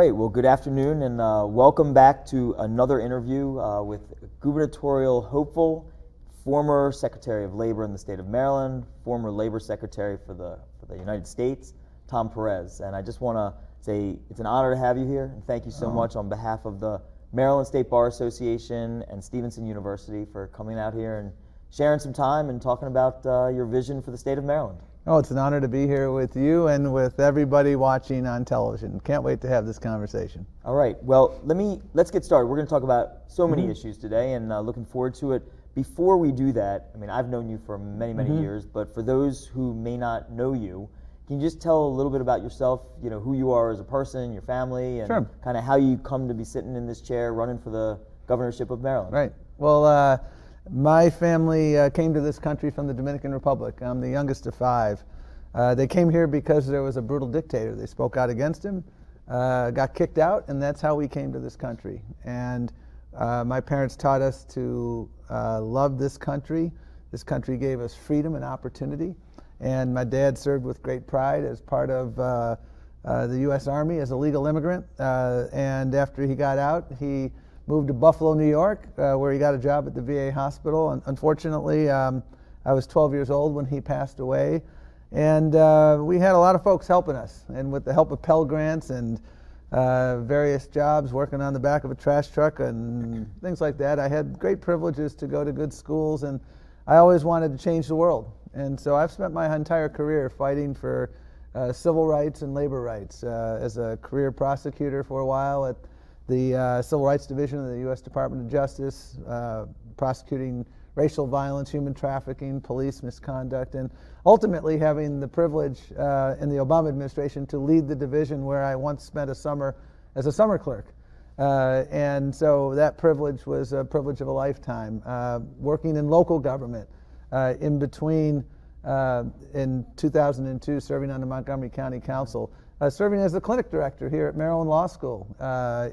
right, well, good afternoon and welcome back to another interview with gubernatorial hopeful, former Secretary of Labor in the state of Maryland, former Labor Secretary for the United States, Tom Perez. And I just want to say it's an honor to have you here, and thank you so much on behalf of the Maryland State Bar Association and Stevenson University for coming out here and sharing some time and talking about your vision for the state of Maryland. Oh, it's an honor to be here with you and with everybody watching on television. Can't wait to have this conversation. All right. Well, let's get started. We're going to talk about so many issues today, and looking forward to it. Before we do that, I mean, I've known you for many years, but for those who may not know you, can you just tell a little bit about yourself? You know, who you are as a person, your family, and kind of how you come to be sitting in this chair running for the governorship of Maryland. Right. Well, my family came to this country from the Dominican Republic. I'm the youngest of 5. They came here because there was a brutal dictator. They spoke out against him, got kicked out, and that's how we came to this country. And my parents taught us to love this country. This country gave us freedom and opportunity. And my dad served with great pride as part of the U.S. Army as a legal immigrant. And after he got out, he moved to Buffalo, New York, where he got a job at the VA hospital. And unfortunately, I was 12 years old when he passed away. And we had a lot of folks helping us. And with the help of Pell Grants and various jobs, working on the back of a trash truck and things like that, I had great privileges to go to good schools. And I always wanted to change the world. And so I've spent my entire career fighting for civil rights and labor rights. As a career prosecutor for a while at the Civil Rights Division of the U.S. Department of Justice, prosecuting racial violence, human trafficking, police misconduct, and ultimately having the privilege in the Obama administration to lead the division where I once spent a summer as a summer clerk. And so that privilege was a privilege of a lifetime. Working in local government, in between in 2002 serving on the Montgomery County Council, serving as the clinic director here at Maryland Law School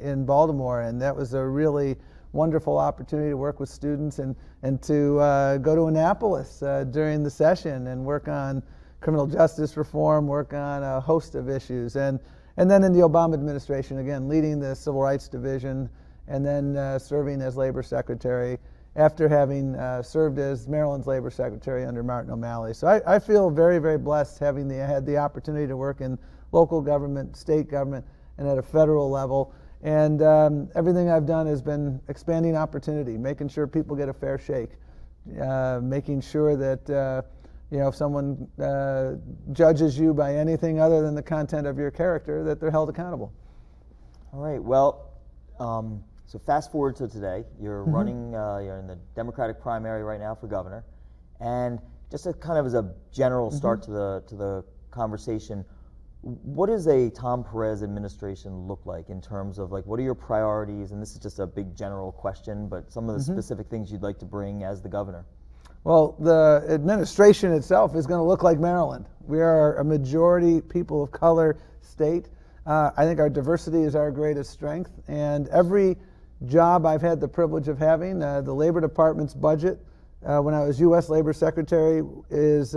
in Baltimore, and that was a really wonderful opportunity to work with students and to go to Annapolis during the session and work on criminal justice reform, work on a host of issues, and then in the Obama administration, again, leading the Civil Rights Division, and then serving as Labor Secretary after having served as Maryland's Labor Secretary under Martin O'Malley. So I feel very, very blessed having had the opportunity to work in local government, state government, and at a federal level. And everything I've done has been expanding opportunity, making sure people get a fair shake, making sure that if someone judges you by anything other than the content of your character, that they're held accountable. All right. Well, so fast forward to today. You're running. You're in the Democratic primary right now for governor, and just kind of as a general start to the conversation. What does a Tom Perez administration look like in terms of, like, what are your priorities? And this is just a big general question, but some of the specific things you'd like to bring as the governor. Well, the administration itself is going to look like Maryland. We are a majority people of color state. I think our diversity is our greatest strength. And every job I've had the privilege of having, the Labor Department's budget, when I was U.S. Labor Secretary, is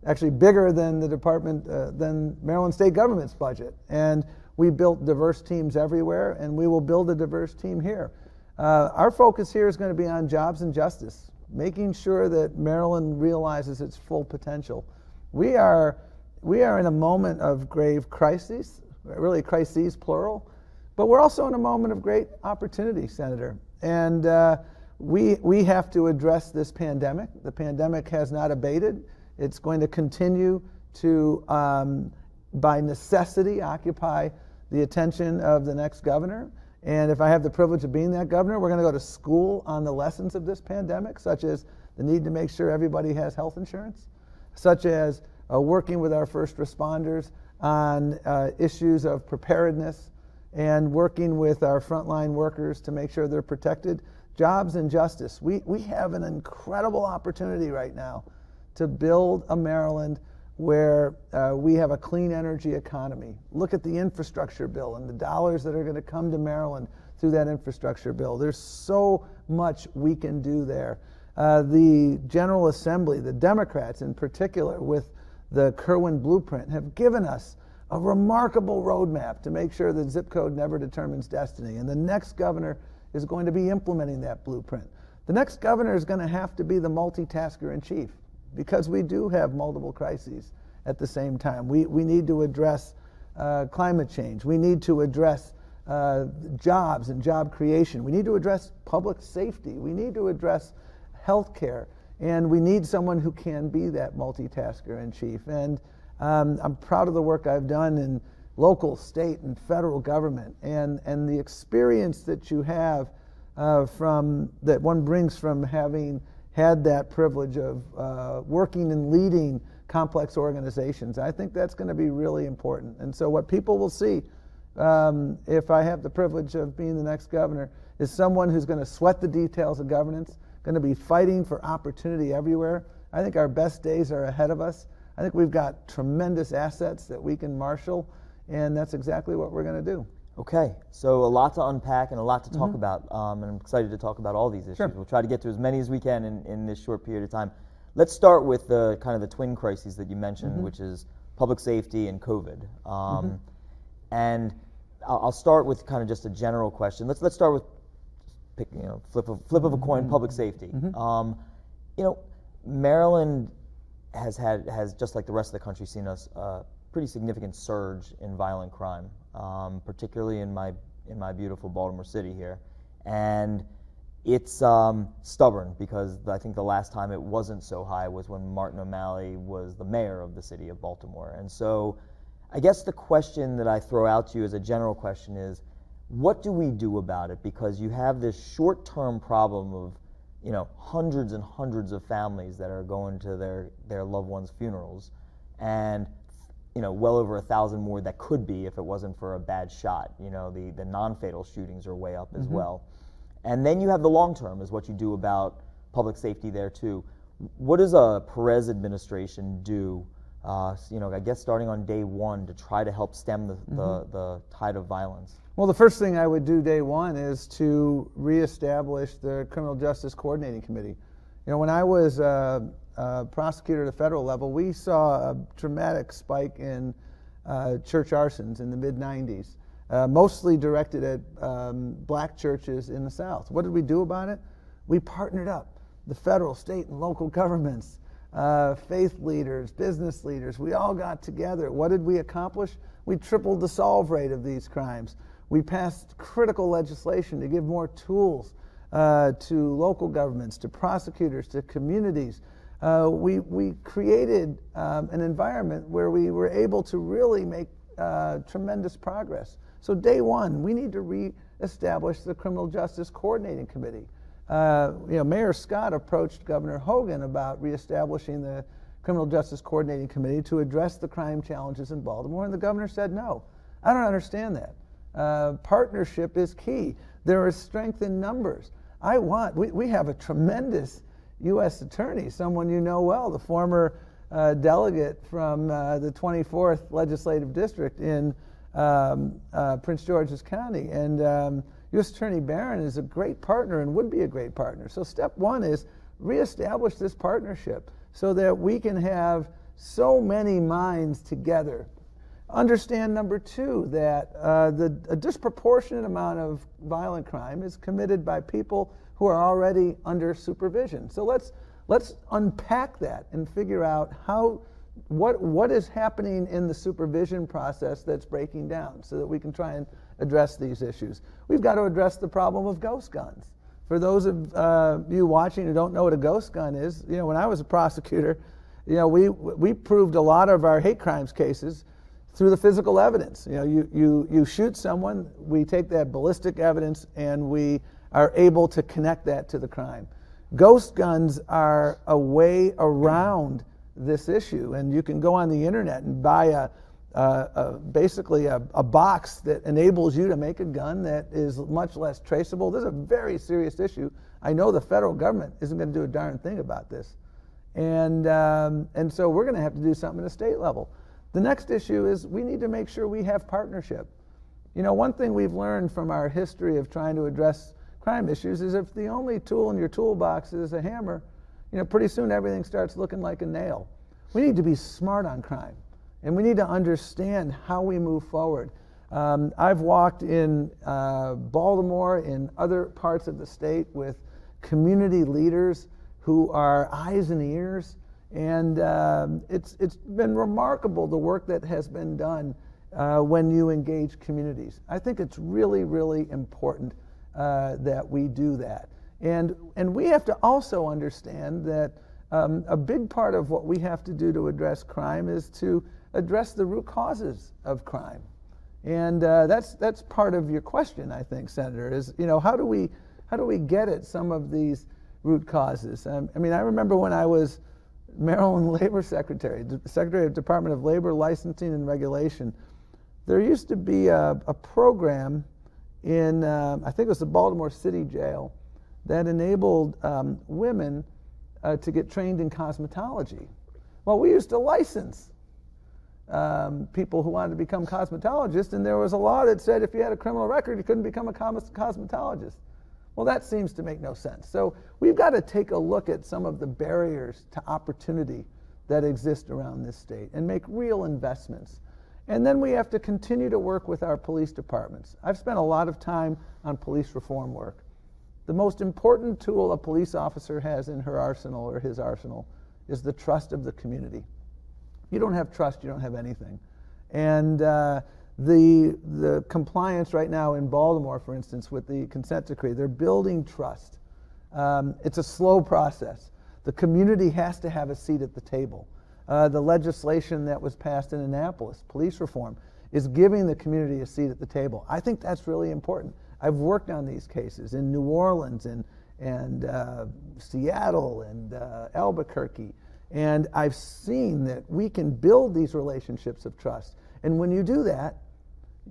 actually bigger than the department, than Maryland state government's budget. And we built diverse teams everywhere, and we will build a diverse team here. Our focus here is going to be on jobs and justice, making sure that Maryland realizes its full potential. We are in a moment of grave crises, really crises plural, but we're also in a moment of great opportunity, Senator. And we have to address this pandemic. The pandemic has not abated. It's going to continue to, by necessity, occupy the attention of the next governor. And if I have the privilege of being that governor, we're going to go to school on the lessons of this pandemic, such as the need to make sure everybody has health insurance, such as working with our first responders on issues of preparedness, and working with our frontline workers to make sure they're protected. Jobs and justice. We have an incredible opportunity right now to build a Maryland where we have a clean energy economy. Look at the infrastructure bill and the dollars that are going to come to Maryland through that infrastructure bill. There's so much we can do there. The General Assembly, the Democrats in particular, with the Kerwin Blueprint, have given us a remarkable roadmap to make sure that zip code never determines destiny. And the next governor is going to be implementing that blueprint. The next governor is going to have to be the multitasker in chief, because we do have multiple crises at the same time. We need to address climate change. We need to address jobs and job creation. We need to address public safety. We need to address health care. And we need someone who can be that multitasker in chief. And I'm proud of the work I've done in local, state, and federal government, and the experience that you have that one brings from having had that privilege of working and leading complex organizations. I think that's going to be really important. And so what people will see if I have the privilege of being the next governor is someone who's going to sweat the details of governance, going to be fighting for opportunity everywhere. I think our best days are ahead of us. I think we've got tremendous assets that we can marshal, and that's exactly what we're going to do. Okay, so a lot to unpack and a lot to talk about, and I'm excited to talk about all these issues. Sure. We'll try to get to as many as we can in this short period of time. Let's start with the kind of the twin crises that you mentioned, which is public safety and COVID. And I'll start with kind of just a general question. Let's start with flip of a coin, public safety. Maryland has just like the rest of the country seen a pretty significant surge in violent crime, particularly in my beautiful Baltimore City here, and it's stubborn because I think the last time it wasn't so high was when Martin O'Malley was the mayor of the city of Baltimore. And so I guess the question that I throw out to you as a general question is, what do we do about it? Because you have this short-term problem of hundreds and hundreds of families that are going to their loved ones' funerals, and well over 1,000 more that could be if it wasn't for a bad shot. The non-fatal shootings are way up as well. And then you have the long term, is what you do about public safety there too. What does a Perez administration do, I guess starting on day one, to try to help stem the tide of violence? Well, the first thing I would do day one is to reestablish the Criminal Justice Coordinating Committee. When I was prosecutor at the federal level, we saw a dramatic spike in church arsons in the mid-90s, mostly directed at black churches in the South. What did we do about it? We partnered up, the federal, state, and local governments, faith leaders, business leaders. We all got together. What did we accomplish? We tripled the solve rate of these crimes. We passed critical legislation to give more tools to local governments, to prosecutors, to communities. We created an environment where we were able to really make tremendous progress. So day one, we need to reestablish the Criminal Justice Coordinating Committee. Mayor Scott approached Governor Hogan about reestablishing the Criminal Justice Coordinating Committee to address the crime challenges in Baltimore, and the governor said no. I don't understand that. Partnership is key. There is strength in numbers. We have a tremendous U.S. attorney, someone you know well, the former delegate from the 24th Legislative District in Prince George's County. And U.S. Attorney Barron is a great partner and would be a great partner. So step one is reestablish this partnership so that we can have so many minds together. Understand, number two, that a disproportionate amount of violent crime is committed by people who are already under supervision. So let's unpack that and figure out what is happening in the supervision process that's breaking down so that we can try and address these issues. We've got to address the problem of ghost guns. For those of you watching who don't know what a ghost gun is, when I was a prosecutor, we proved a lot of our hate crimes cases through the physical evidence. You shoot someone, we take that ballistic evidence, and we are able to connect that to the crime. Ghost guns are a way around this issue, and you can go on the internet and buy basically a box that enables you to make a gun that is much less traceable. This is a very serious issue. I know the federal government isn't going to do a darn thing about this, and so we're going to have to do something at a state level. The next issue is we need to make sure we have partnership. One thing we've learned from our history of trying to address crime issues is if the only tool in your toolbox is a hammer, pretty soon everything starts looking like a nail. We need to be smart on crime. And we need to understand how we move forward. I've walked in Baltimore, in other parts of the state, with community leaders who are eyes and ears, and it's been remarkable the work that has been done when you engage communities. I think it's really, really important that we do that. And we have to also understand that a big part of what we have to do to address crime is to address the root causes of crime. And that's part of your question, I think, Senator, is, you know, how do we get at some of these root causes? I mean, I remember when I was Maryland Labor Secretary, Secretary of Department of Labor, Licensing and Regulation, there used to be a program in, I think it was the Baltimore City Jail, that enabled women to get trained in cosmetology. Well, we used to license people who wanted to become cosmetologists, and there was a law that said if you had a criminal record, you couldn't become a cosmetologist. Well, that seems to make no sense. So we've got to take a look at some of the barriers to opportunity that exist around this state and make real investments. And then we have to continue to work with our police departments. I've spent a lot of time on police reform work. The most important tool a police officer has in her arsenal or his arsenal is the trust of the community. If you don't have trust, you don't have anything. And the compliance right now in Baltimore, for instance, with the consent decree, they're building trust. It's a slow process. The community has to have a seat at the table. The legislation that was passed in Annapolis, police reform, is giving the community a seat at the table. I think that's really important. I've worked on these cases in New Orleans and Seattle and Albuquerque, and I've seen that we can build these relationships of trust. And when you do that,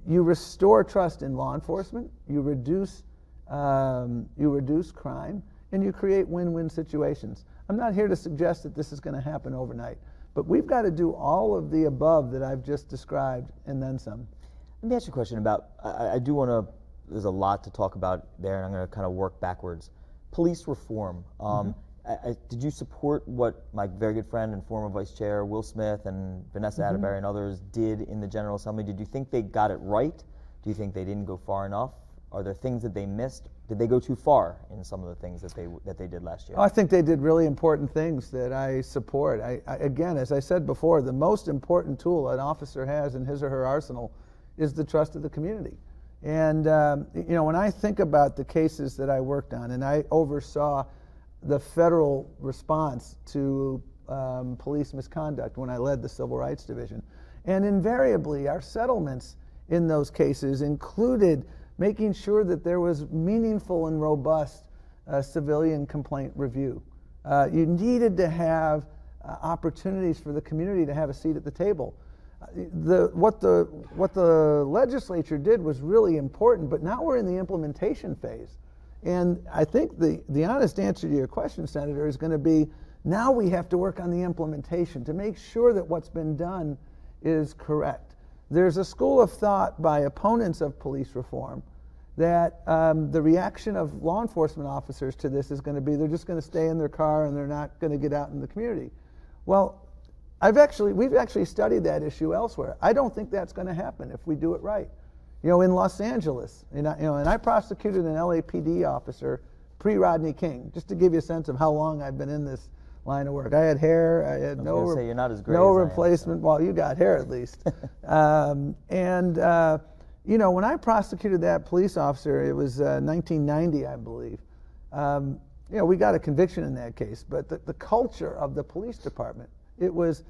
you restore trust in law enforcement, you reduce crime, and you create win-win situations. I'm not here to suggest that this is going to happen overnight, but we've got to do all of the above that I've just described and then some. Let me ask you a question about, I do want to, there's a lot to talk about there, and I'm going to kind of work backwards. Police reform. Did you support what my very good friend and former Vice Chair Will Smith and Vanessa Atterbury and others did in the General Assembly? Did you think they got it right? Do you think they didn't go far enough? Are there things that they missed? Did they go too far in some of the things that they did last year? I think they did really important things that I support. Again, as I said before, the most important tool an officer has in his or her arsenal is the trust of the community. And you know, when I think about the cases that I worked on, and I oversaw the federal response to police misconduct when I led the Civil Rights Division, and invariably our settlements in those cases included making sure that there was meaningful and robust civilian complaint review. You needed to have opportunities for the community to have a seat at the table. What the legislature did was really important, but now we're in the implementation phase. And I think the honest answer to your question, Senator, is going to be now we have to work on the implementation to make sure that what's been done is correct. There's a school of thought by opponents of police reform that the reaction of law enforcement officers to this is going to be they're just going to stay in their car and they're not going to get out in the community. Well, we've actually studied that issue elsewhere. I don't think that's going to happen if we do it right. You know, in Los Angeles, and I prosecuted an LAPD officer pre-Rodney King, just to give you a sense of how long I've been in this line of work. I had hair, I had no replacement. Well, you got hair at least. You know, when I prosecuted that police officer, it was 1990, I believe. You know, we got a conviction in that case, but the culture of the police department, there was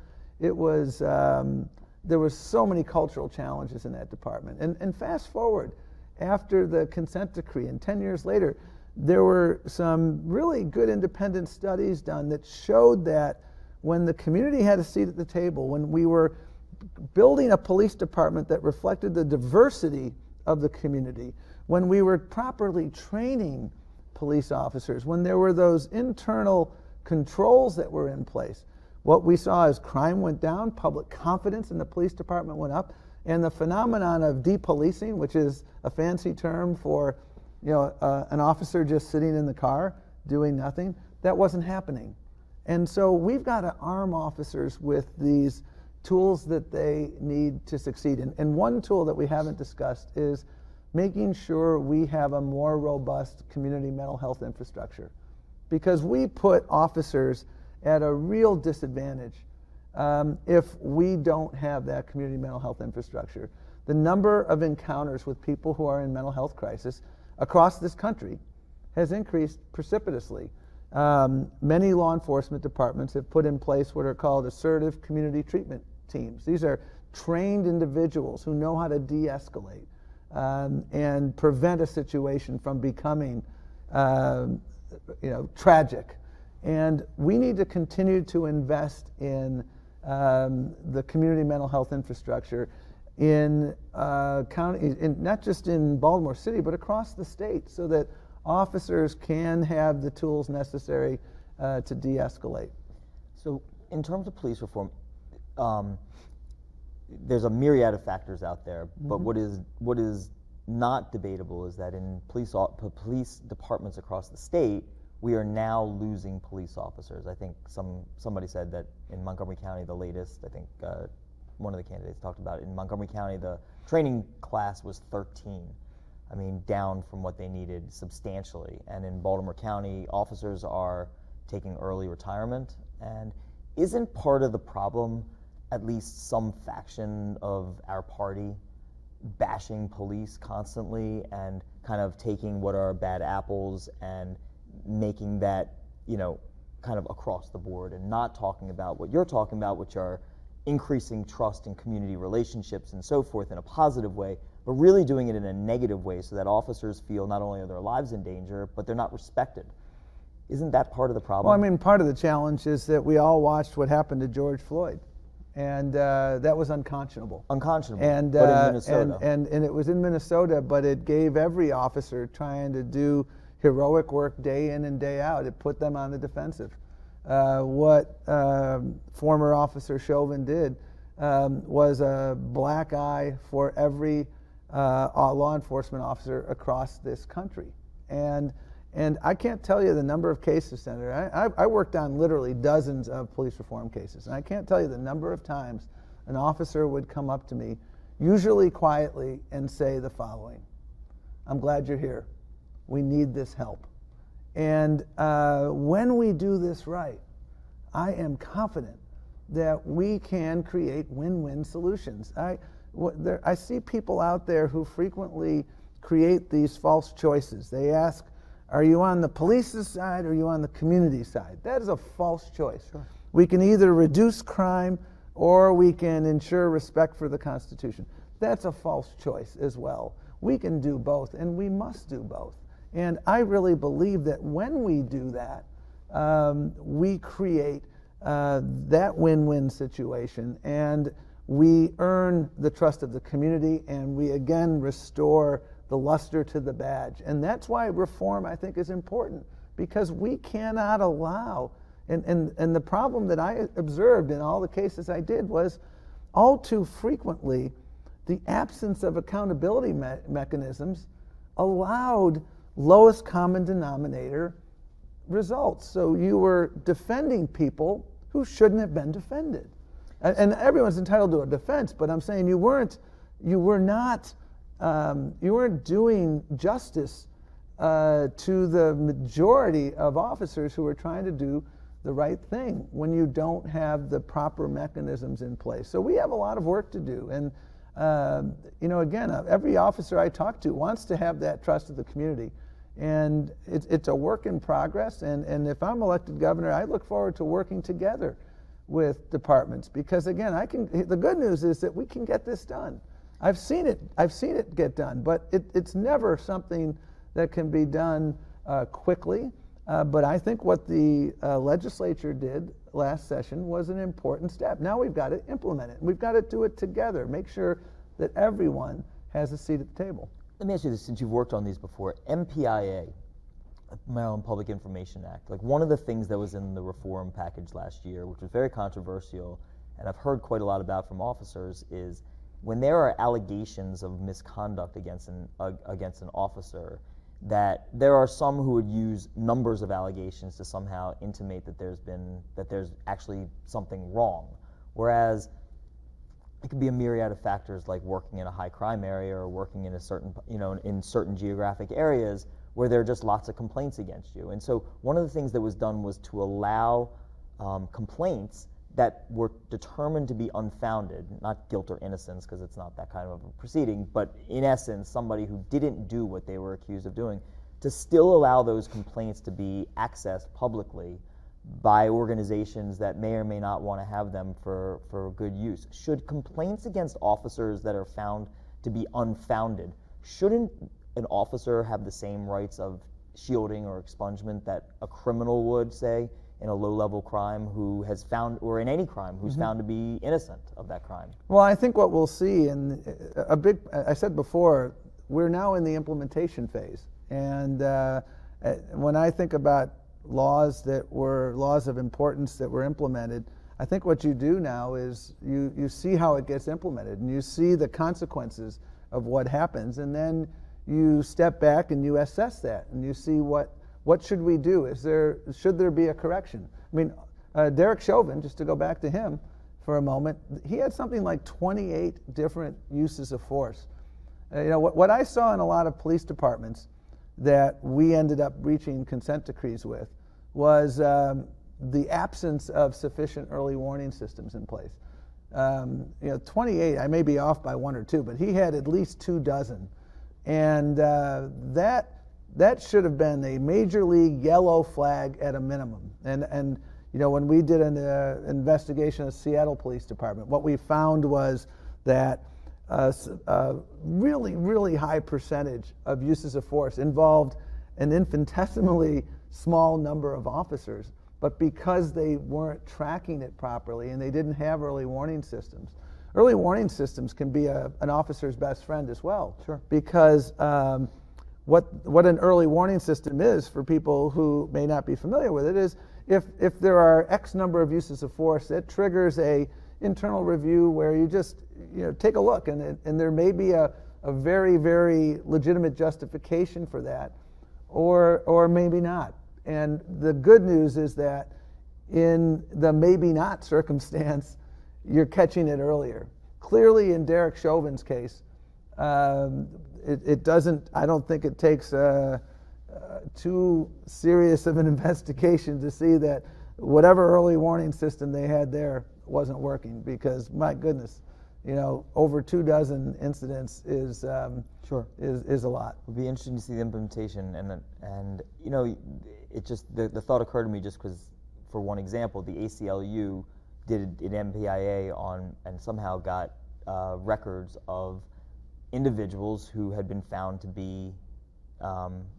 so many cultural challenges in that department. And fast forward, after the consent decree, and 10 years later, there were some really good independent studies done that showed that when the community had a seat at the table, when we were building a police department that reflected the diversity of the community, when we were properly training police officers, when there were those internal controls that were in place, what we saw is crime went down, public confidence in the police department went up, and the phenomenon of depolicing, which is a fancy term for an officer just sitting in the car doing nothing, that wasn't happening. And so we've got to arm officers with these tools that they need to succeed. And one tool that we haven't discussed is making sure we have a more robust community mental health infrastructure, because we put officers at a real disadvantage if we don't have that community mental health infrastructure. The number of encounters with people who are in mental health crisis across this country has increased precipitously. Many law enforcement departments have put in place what are called assertive community treatment teams. These are trained individuals who know how to de-escalate and prevent a situation from becoming tragic. And we need to continue to invest in the community mental health infrastructure in county, not just in Baltimore City, but across the state, so that officers can have the tools necessary to de-escalate. So in terms of police reform, there's a myriad of factors out there, but what is not debatable is that in police departments across the state, we are now losing police officers. I think somebody said that in Montgomery County, the latest, I think one of the candidates talked about it, in Montgomery County, the training class was 13. I mean, down from what they needed substantially. And in Baltimore County, officers are taking early retirement. And isn't part of the problem at least some faction of our party bashing police constantly and kind of taking what are bad apples and making that, kind of across the board, and not talking about what you're talking about, which are increasing trust in community relationships and so forth in a positive way, but really doing it in a negative way so that officers feel not only are their lives in danger, but they're not respected. Isn't that part of the problem? Well, I mean, part of the challenge is that we all watched what happened to George Floyd, and that was unconscionable. Unconscionable, and, but in Minnesota. And it was in Minnesota, but it gave every officer trying to do heroic work day in and day out, it put them on the defensive. What former Officer Chauvin did was a black eye for every law enforcement officer across this country. And I can't tell you the number of cases, Senator. I worked on literally dozens of police reform cases, and I can't tell you the number of times an officer would come up to me, usually quietly, and say the following: "I'm glad you're here. We need this help." And when we do this right, I am confident that we can create win-win solutions. I see people out there who frequently create these false choices. They ask, are you on the police's side or are you on the community side? That is a false choice. Sure. We can either reduce crime or we can ensure respect for the Constitution. That's a false choice as well. We can do both, and we must do both. And I really believe that when we do that, we create that win-win situation, and we earn the trust of the community, and we again restore the luster to the badge. And that's why reform, I think, is important, because we cannot allow, and the problem that I observed in all the cases I did was all too frequently the absence of accountability mechanisms allowed lowest common denominator results. So you were defending people who shouldn't have been defended. And everyone's entitled to a defense, but I'm saying you weren't doing justice to the majority of officers who were trying to do the right thing when you don't have the proper mechanisms in place. So we have a lot of work to do. And again, every officer I talk to wants to have that trust of the community. And it's a work in progress, and if I'm elected governor, I look forward to working together with departments, because again, the good news is that we can get this done. I've seen it get done, but it's never something that can be done quickly. But I think what the legislature did last session was an important step. Now we've got to implement it. We've got to do it together, make sure that everyone has a seat at the table. Let me ask you this, since you've worked on these before. MPIA, Maryland Public Information Act, like one of the things that was in the reform package last year, which was very controversial, and I've heard quite a lot about from officers, is when there are allegations of misconduct against an officer, that there are some who would use numbers of allegations to somehow intimate that there's actually something wrong. Whereas it could be a myriad of factors, like working in a high crime area or working in a certain, in certain geographic areas where there are just lots of complaints against you. And so one of the things that was done was to allow complaints that were determined to be unfounded, not guilt or innocence, because it's not that kind of a proceeding, but in essence, somebody who didn't do what they were accused of doing, to still allow those complaints to be accessed publicly by organizations that may or may not want to have them for good use. Should complaints against officers that are found to be unfounded, shouldn't an officer have the same rights of shielding or expungement that a criminal would, say, in a low-level crime who has found, or in any crime, who's found to be innocent of that crime? Well, I think what we'll see, and I said before, we're now in the implementation phase. And when I think about laws that were laws of importance that were implemented, I think what you do now is you see how it gets implemented, and you see the consequences of what happens, and then you step back and you assess that, and you see what should we do? Should there be a correction? I mean, Derek Chauvin, just to go back to him for a moment, he had something like 28 different uses of force. What I saw in a lot of police departments that we ended up reaching consent decrees with was the absence of sufficient early warning systems in place. 28, I may be off by one or two, but he had at least 24. And that should have been a major league yellow flag at a minimum. And when we did an investigation of the Seattle Police Department, what we found was that a really, really high percentage of uses of force involved an infinitesimally small number of officers, but because they weren't tracking it properly and they didn't have early warning systems. Early warning systems can be an officer's best friend as well. Sure. Because what an early warning system is, for people who may not be familiar with it, is if there are X number of uses of force, it triggers a internal review where you just take a look, and there may be a very, very legitimate justification for that, or maybe not. And the good news is that in the maybe not circumstance, you're catching it earlier. Clearly, in Derek Chauvin's case, it doesn't. I don't think it takes too serious of an investigation to see that whatever early warning system they had there wasn't working, because my goodness, over 24 incidents is is a lot. It'll be interesting to see the implementation, and it just the thought occurred to me just because, for one example, the ACLU did an MPIA on and somehow got records of individuals who had been found to be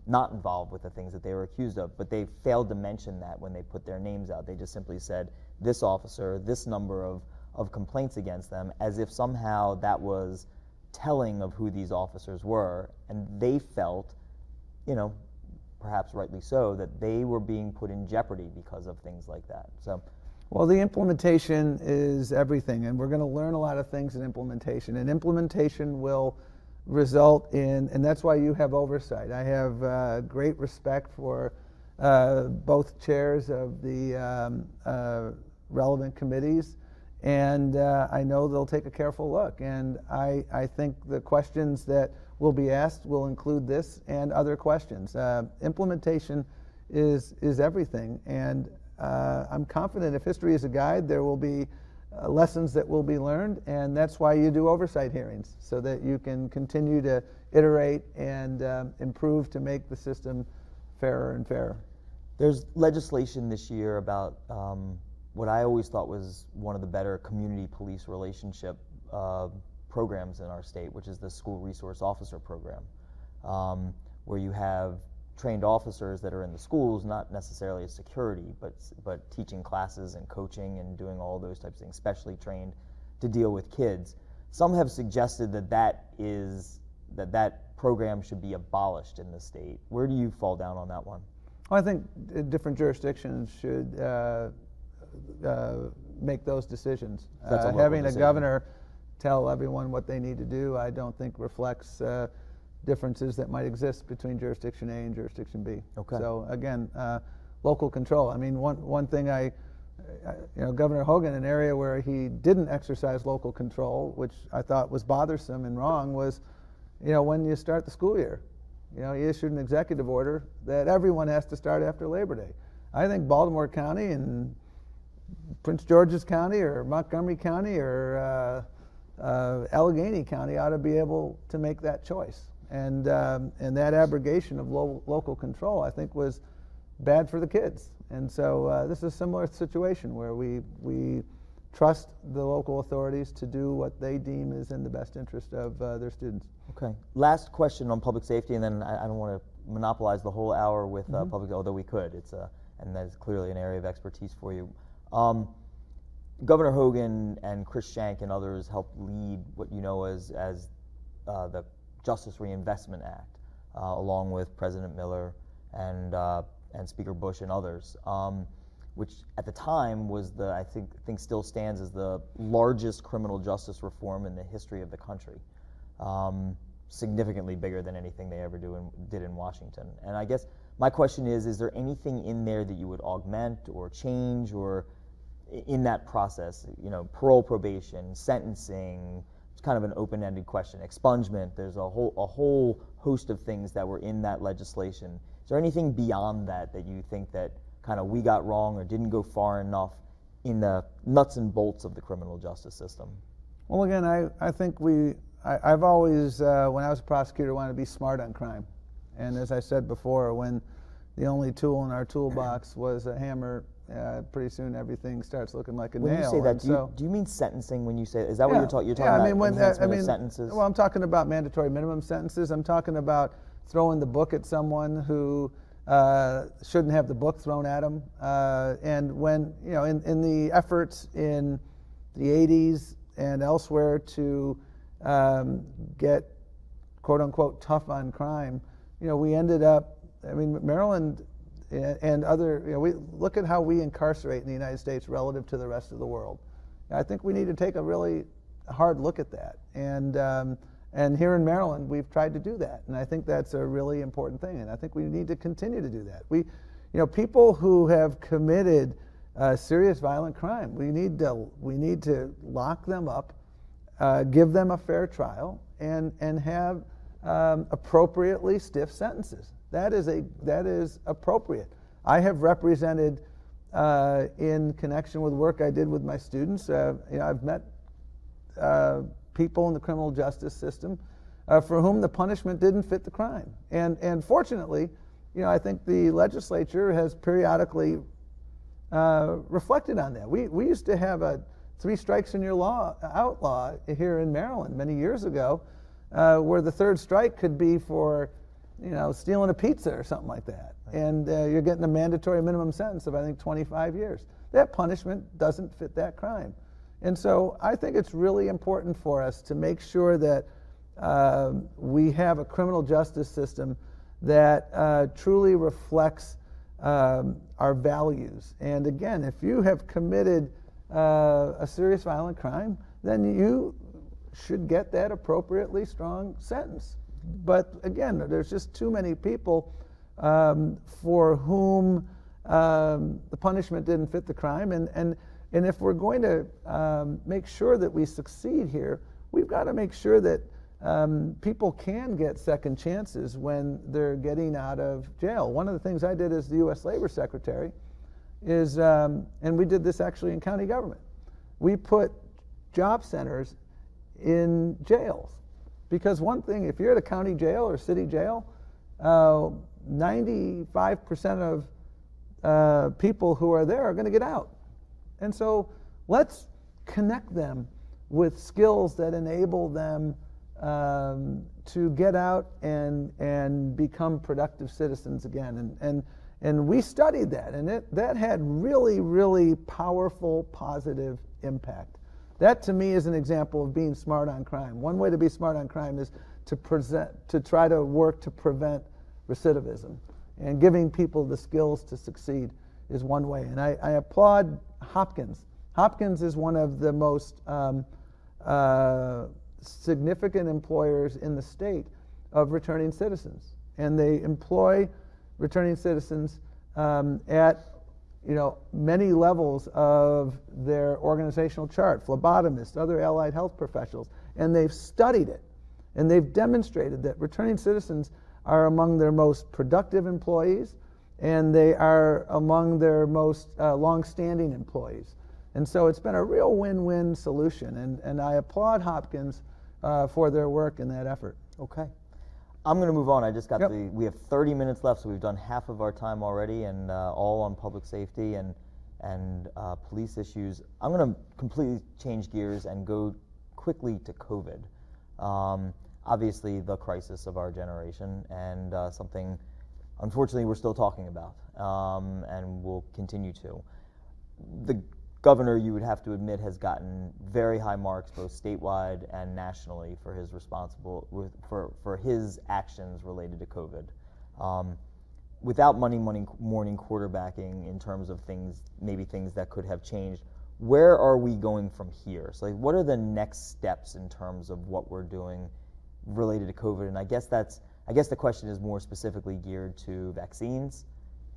not involved with the things that they were accused of, but they failed to mention that when they put their names out. They just simply said, this officer, this number of complaints against them, as if somehow that was telling of who these officers were, and they felt, perhaps rightly so, that they were being put in jeopardy because of things like that. So, well, the implementation is everything, and we're going to learn a lot of things in implementation, and implementation will result in, and that's why you have oversight. I have great respect for both chairs of the relevant committees, and I know they'll take a careful look, and I think the questions that will be asked will include this and other questions. Implementation is everything, and I'm confident if history is a guide, there will be lessons that will be learned, and that's why you do oversight hearings, so that you can continue to iterate and improve to make the system fairer and fairer. There's legislation this year about what I always thought was one of the better community police relationship programs in our state, which is the School Resource Officer Program, where you have trained officers that are in the schools, not necessarily as security, but teaching classes and coaching and doing all those types of things, specially trained to deal with kids. Some have suggested that program should be abolished in the state. Where do you fall down on that one? Well, I think different jurisdictions should make those decisions. Having a governor tell everyone what they need to do, I don't think reflects differences that might exist between jurisdiction A and jurisdiction B. Okay. So again, local control. I mean, one thing Governor Hogan, an area where he didn't exercise local control, which I thought was bothersome and wrong, was, when you start the school year. He issued an executive order that everyone has to start after Labor Day. I think Baltimore County and Prince George's County or Montgomery County or Allegheny County ought to be able to make that choice. And that abrogation of local control, I think, was bad for the kids. And so this is a similar situation where we trust the local authorities to do what they deem is in the best interest of their students. Okay. Last question on public safety, and then I don't want to monopolize the whole hour with public, although we could. And that is clearly an area of expertise for you. Governor Hogan and Chris Schenck and others helped lead what you know as the Justice Reinvestment Act, along with President Miller and Speaker Bush and others, which at the time was I think still stands as the largest criminal justice reform in the history of the country, significantly bigger than anything they ever did in Washington. And I guess my question is there anything in there that you would augment or change or in that process? Parole, probation, sentencing. It's kind of an open-ended question. Expungement. There's a whole host of things that were in that legislation. Is there anything beyond that you think that kind of we got wrong or didn't go far enough in the nuts and bolts of the criminal justice system? Well, again, I think I've always, when I was a prosecutor, wanted to be smart on crime. And as I said before, when the only tool in our toolbox was a hammer, pretty soon everything starts looking like a nail. When you say that, do you mean sentencing when you say, is that what you're talking about? Enhancement of sentences? Well, I'm talking about mandatory minimum sentences. I'm talking about throwing the book at someone who shouldn't have the book thrown at them. And when, in the efforts in the 80s and elsewhere to get quote unquote tough on crime, we ended up, Maryland and other, we look at how we incarcerate in the United States relative to the rest of the world. I think we need to take a really hard look at that. And here in Maryland, we've tried to do that. And I think that's a really important thing. And I think we need to continue to do that. People who have committed serious violent crime, we need to lock them up, give them a fair trial, and have appropriately stiff sentences. That is appropriate. I have represented in connection with work I did with my students. I've met people in the criminal justice system for whom the punishment didn't fit the crime. And fortunately, I think the legislature has periodically reflected on that. We used to have a 3 strikes and you're outlaw here in Maryland many years ago, where the 3rd strike could be for stealing a pizza or something like that. Right. And you're getting a mandatory minimum sentence of, I think, 25 years. That punishment doesn't fit that crime. And so I think it's really important for us to make sure that we have a criminal justice system that truly reflects our values. And again, if you have committed a serious violent crime, then you should get that appropriately strong sentence. But again, there's just too many people for whom the punishment didn't fit the crime. And if we're going to make sure that we succeed here, we've got to make sure that people can get second chances when they're getting out of jail. One of the things I did as the U.S. Labor Secretary is, and we did this actually in county government, we put job centers in jails. Because one thing, if you're at a county jail or city jail, 95% of people who are there are going to get out. And so let's connect them with skills that enable them to get out and become productive citizens again. And we studied that, and that had really, really powerful, positive impact. That, to me, is an example of being smart on crime. One way to be smart on crime is to try to work to prevent recidivism. And giving people the skills to succeed is one way. And I applaud Hopkins. Hopkins is one of the most significant employers in the state of returning citizens. And they employ returning citizens at many levels of their organizational chart, phlebotomists, other allied health professionals, and they've studied it, and they've demonstrated that returning citizens are among their most productive employees, and they are among their most long-standing employees. And so it's been a real win-win solution, and I applaud Hopkins for their work in that effort. Okay. I'm going to move on. I just got Yep. we have 30 minutes left, so we've done half of our time already, and all on public safety and police issues. I'm going to completely change gears and go quickly to COVID. Obviously, the crisis of our generation, and something, unfortunately, we're still talking about, and will continue to. The governor, you would have to admit, has gotten very high marks both statewide and nationally for his for his actions related to COVID. Without Monday morning quarterbacking in terms of maybe things that could have changed, where are we going from here? So like, what are the next steps in terms of what we're doing related to COVID? And I guess the question is more specifically geared to vaccines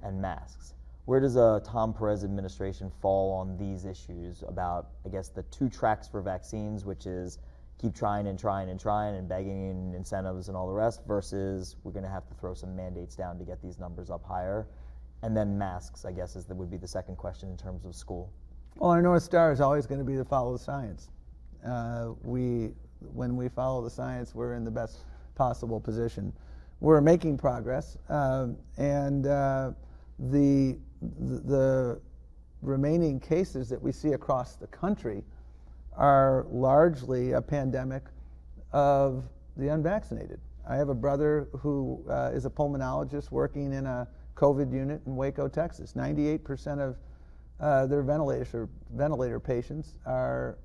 and masks. Where does a Tom Perez administration fall on these issues about, I guess, the two tracks for vaccines, which is keep trying and trying and trying and begging and incentives and all the rest, versus we're going to have to throw some mandates down to get these numbers up higher? And then masks, I guess, would be the second question in terms of school. Well, our North Star is always going to be to follow the science. When we follow the science, we're in the best possible position. We're making progress, and the remaining cases that we see across the country are largely a pandemic of the unvaccinated. I have a brother who is a pulmonologist working in a COVID unit in Waco, Texas. 98% of their ventilator patients are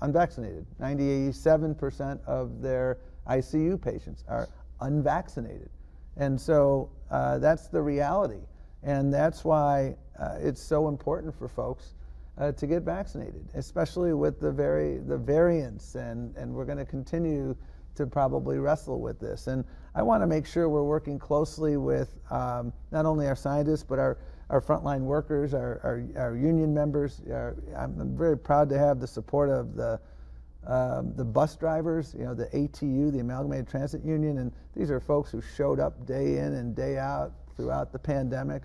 unvaccinated. 97% of their ICU patients are unvaccinated. And so that's the reality. And that's why it's so important for folks to get vaccinated, especially with the variants. And we're going to continue to probably wrestle with this. And I want to make sure we're working closely with not only our scientists, but our frontline workers, our union members. I'm very proud to have the support of the bus drivers, the ATU, the Amalgamated Transit Union, and these are folks who showed up day in and day out throughout the pandemic,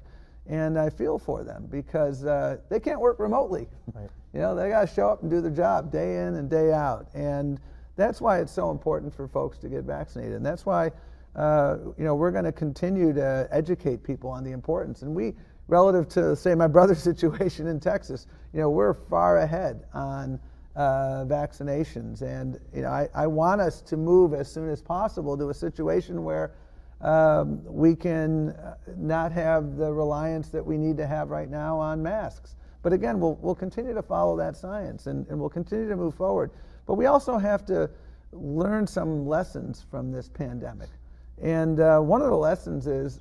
and I feel for them because they can't work remotely. Right. They got to show up and do their job day in and day out, and that's why it's so important for folks to get vaccinated, and that's why we're going to continue to educate people on the importance. And we, relative to, say, my brother's situation in Texas, we're far ahead on vaccinations, and I want us to move as soon as possible to a situation where we can not have the reliance that we need to have right now on masks. But again, we'll continue to follow that science, and we'll continue to move forward. But we also have to learn some lessons from this pandemic. And one of the lessons is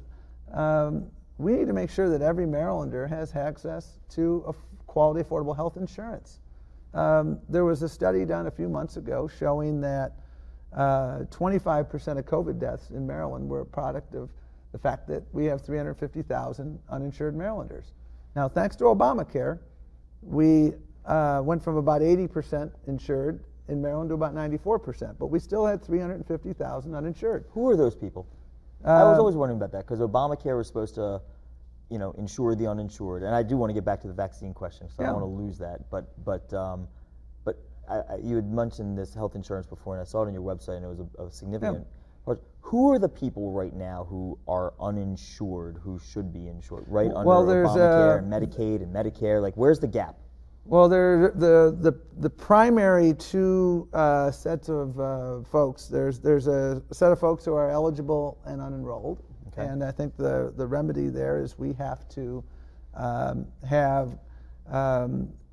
we need to make sure that every Marylander has access to a quality, affordable health insurance. There was a study done a few months ago showing that 25% of COVID deaths in Maryland were a product of the fact that we have 350,000 uninsured Marylanders. Now, thanks to Obamacare, we went from about 80% insured in Maryland to about 94%, but we still had 350,000 uninsured. Who are those people? I was always wondering about that because Obamacare was supposed to, insure the uninsured, and I do want to get back to the vaccine question, so I don't want to lose that. But you had mentioned this health insurance before, and I saw it on your website, and it was a significant part. Who are the people right now who are uninsured who should be insured? Right under Obamacare and Medicaid and Medicare, like where's the gap? Well, the primary two sets of folks. There's a set of folks who are eligible and unenrolled, okay. And I think the remedy there is we have to have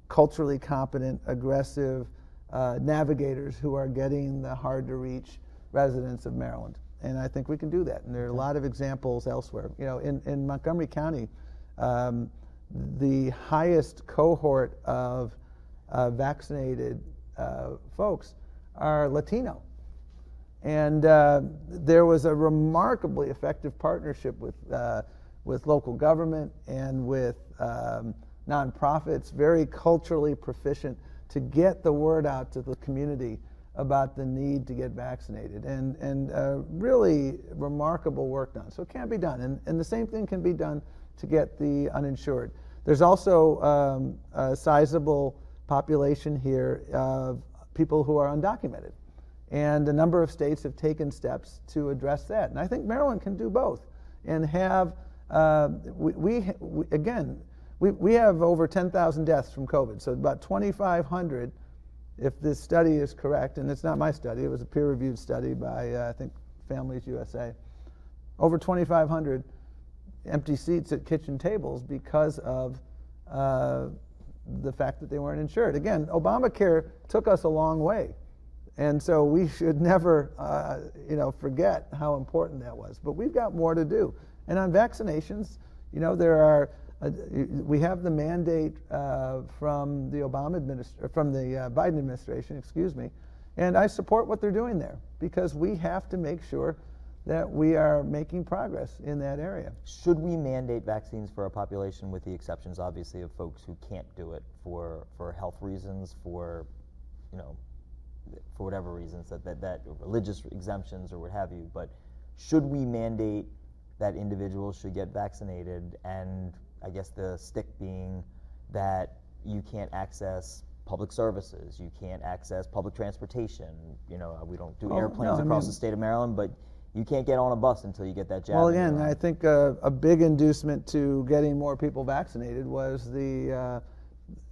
culturally competent, aggressive navigators who are getting the hard-to-reach residents of Maryland, and I think we can do that. And there are a lot of examples elsewhere. In Montgomery County. The highest cohort of vaccinated folks are Latino. And there was a remarkably effective partnership with with local government and with nonprofits, very culturally proficient to get the word out to the community about the need to get vaccinated, and really remarkable work done. So it can be done, and the same thing can be done to get the uninsured. There's also a sizable population here of people who are undocumented, and a number of states have taken steps to address that. And I think Maryland can do both and have, we have over 10,000 deaths from COVID, so about 2,500, if this study is correct, and it's not my study, it was a peer-reviewed study by, I think, Families USA, over 2,500 empty seats at kitchen tables because of the fact that they weren't insured. Again, Obamacare took us a long way, and so we should never forget how important that was. But we've got more to do. And on vaccinations, there are we have the mandate from the Biden administration, and I support what they're doing there, because we have to make sure that we are making progress in that area. Should we mandate vaccines for our population, with the exceptions, obviously, of folks who can't do it for health reasons, for whatever reasons, that religious exemptions or what have you? But should we mandate that individuals should get vaccinated, and I guess the stick being that you can't access public services, you can't access public transportation. We don't do airplanes across the state of Maryland, but you can't get on a bus until you get that jab. Well, again, I think a big inducement to getting more people vaccinated was the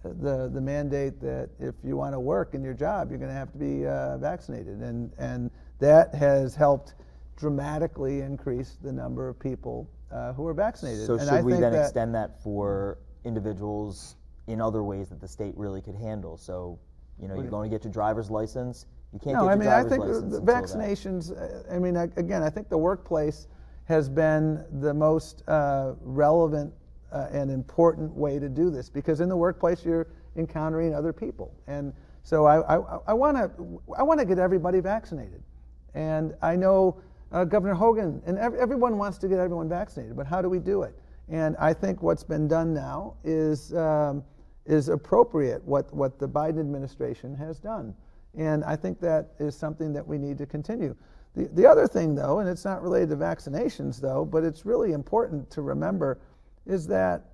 mandate that if you want to work in your job, you're going to have to be vaccinated, and that has helped dramatically increase the number of people who are vaccinated. So and should we then extend that for individuals in other ways that the state really could handle? So, you're going to get your driver's license. You can't get your driver's license. I think the vaccinations, again, I think the workplace has been the most relevant and important way to do this, because in the workplace you're encountering other people. And so I want to get everybody vaccinated. And I know Governor Hogan, and everyone wants to get everyone vaccinated, but how do we do it? And I think what's been done now is appropriate, what the Biden administration has done. And I think that is something that we need to continue. The other thing, though, and it's not related to vaccinations, though, but it's really important to remember, is that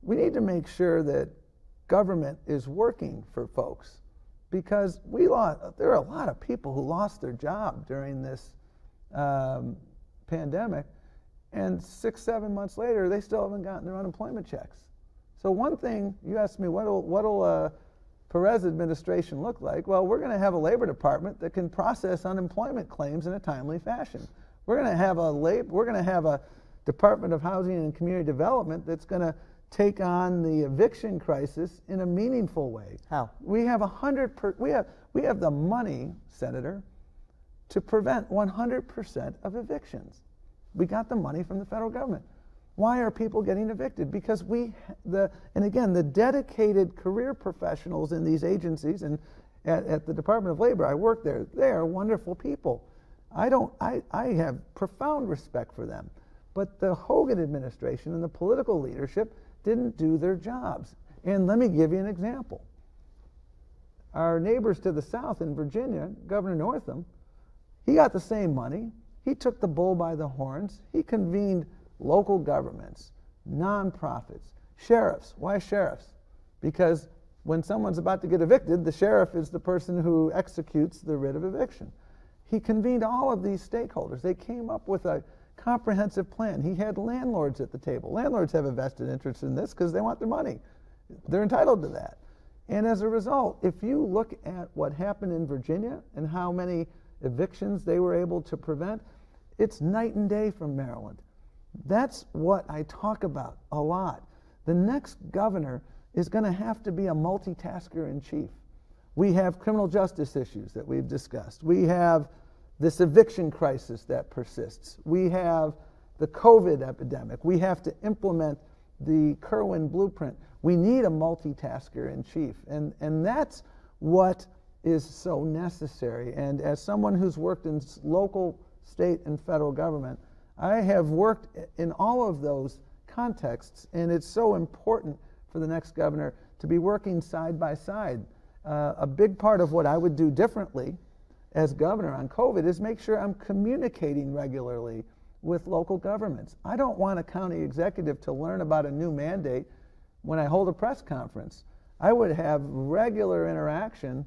we need to make sure that government is working for folks, because there are a lot of people who lost their job during this pandemic, and 6-7 months later, they still haven't gotten their unemployment checks. So one thing, you asked me, what'll Perez administration look like? Well, we're going to have a labor department that can process unemployment claims in a timely fashion. We're going to have a Department of Housing and Community Development that's going to take on the eviction crisis in a meaningful way. How? We have the money, Senator, to prevent 100% of evictions. We got the money from the federal government. Why are people getting evicted? Because the dedicated career professionals in these agencies, and at the Department of Labor, I work there, they are wonderful people. I have profound respect for them. But the Hogan administration and the political leadership didn't do their jobs. And let me give you an example. Our neighbors to the south in Virginia, Governor Northam, he got the same money. He took the bull by the horns. He convened local governments, nonprofits, sheriffs. Why sheriffs? Because when someone's about to get evicted, the sheriff is the person who executes the writ of eviction. He convened all of these stakeholders. They came up with a comprehensive plan. He had landlords at the table. Landlords have a vested interest in this because they want their money. They're entitled to that. And as a result, if you look at what happened in Virginia and how many evictions they were able to prevent, it's night and day from Maryland. That's what I talk about a lot. The next governor is going to have to be a multitasker in chief. We have criminal justice issues that we've discussed. We have this eviction crisis that persists. We have the COVID epidemic. We have to implement the Kerwin blueprint. We need a multitasker in chief. And that's what is so necessary. And as someone who's worked in local, state, and federal government, I have worked in all of those contexts, and it's so important for the next governor to be working side by side. A big part of what I would do differently as governor on COVID is make sure I'm communicating regularly with local governments. I don't want a county executive to learn about a new mandate when I hold a press conference. I would have regular interaction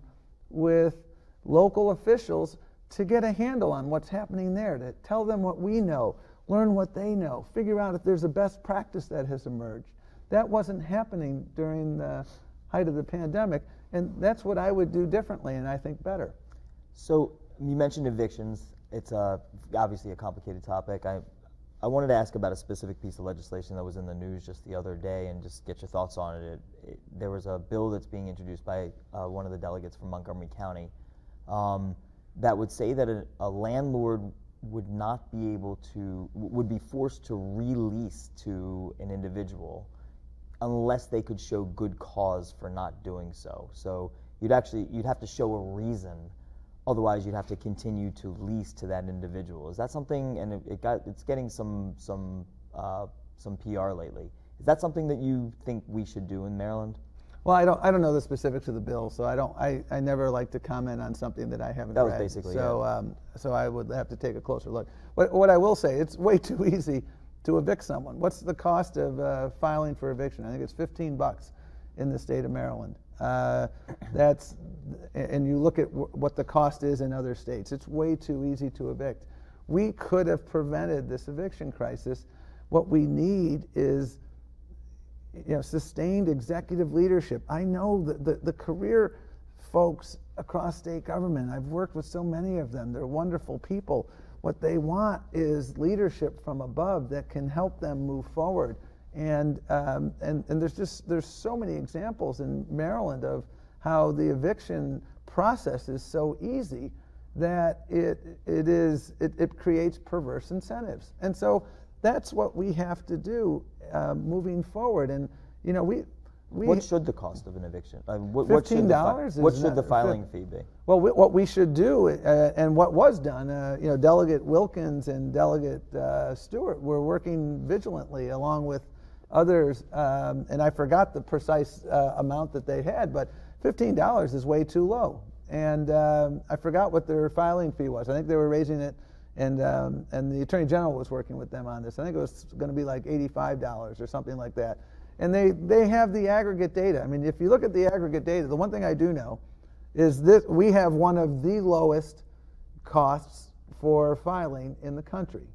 with local officials to get a handle on what's happening there, to tell them what we know, learn what they know, figure out if there's a best practice that has emerged. That wasn't happening during the height of the pandemic, and that's what I would do differently, and I think better. So you mentioned evictions. It's obviously a complicated topic. I wanted to ask about a specific piece of legislation that was in the news just the other day and just get your thoughts on it. There was a bill that's being introduced by one of the delegates from Montgomery County that would say that a landlord would not be able to, would be forced to release to an individual unless they could show good cause for not doing so. So you'd have to show a reason. Otherwise, you'd have to continue to lease to that individual. Is that something? And it's getting some PR lately. Is that something that you think we should do in Maryland? Well, I don't know the specifics of the bill, so I never like to comment on something that I haven't read. That was basically so. So I would have to take a closer look. What I will say, it's way too easy to evict someone. What's the cost of filing for eviction? I think it's $15 in the state of Maryland. And you look at what the cost is in other states. It's way too easy to evict. We could have prevented this eviction crisis. What we need is, sustained executive leadership. I know that the career folks across state government, I've worked with so many of them. They're wonderful people. What they want is leadership from above that can help them move forward. And there's so many examples in Maryland of how the eviction process is so easy that it creates perverse incentives. And so that's what we have to do moving forward. And what should the cost of an eviction? $15. What should the filing fee be? Well, what we should do, and what was done, Delegate Wilkins and Delegate Stewart were working vigilantly along with others, and I forgot the precise amount that they had, but $15 is way too low. And I forgot what their filing fee was. I think they were raising it, and the Attorney General was working with them on this. I think it was going to be like $85 or something like that. And they have the aggregate data. I mean, if you look at the aggregate data, the one thing I do know is that we have one of the lowest costs for filing in the country.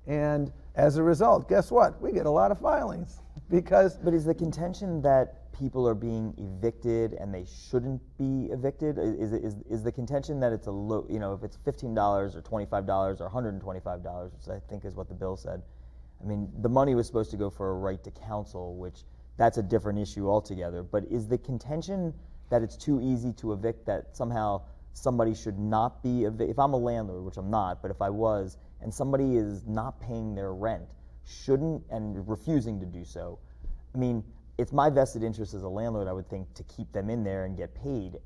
And as a result, guess what? We get a lot of filings because... But is the contention that people are being evicted and they shouldn't be evicted? Is the contention that it's a low, if it's $15 or $25 or $125, which I think is what the bill said, I mean, the money was supposed to go for a right to counsel, which that's a different issue altogether. But is the contention that it's too easy to evict, that somehow somebody should not be evicted? If I'm a landlord, which I'm not, but if I was, and somebody is not paying their rent, and refusing to do so, I mean, it's my vested interest as a landlord, I would think, to keep them in there and get paid.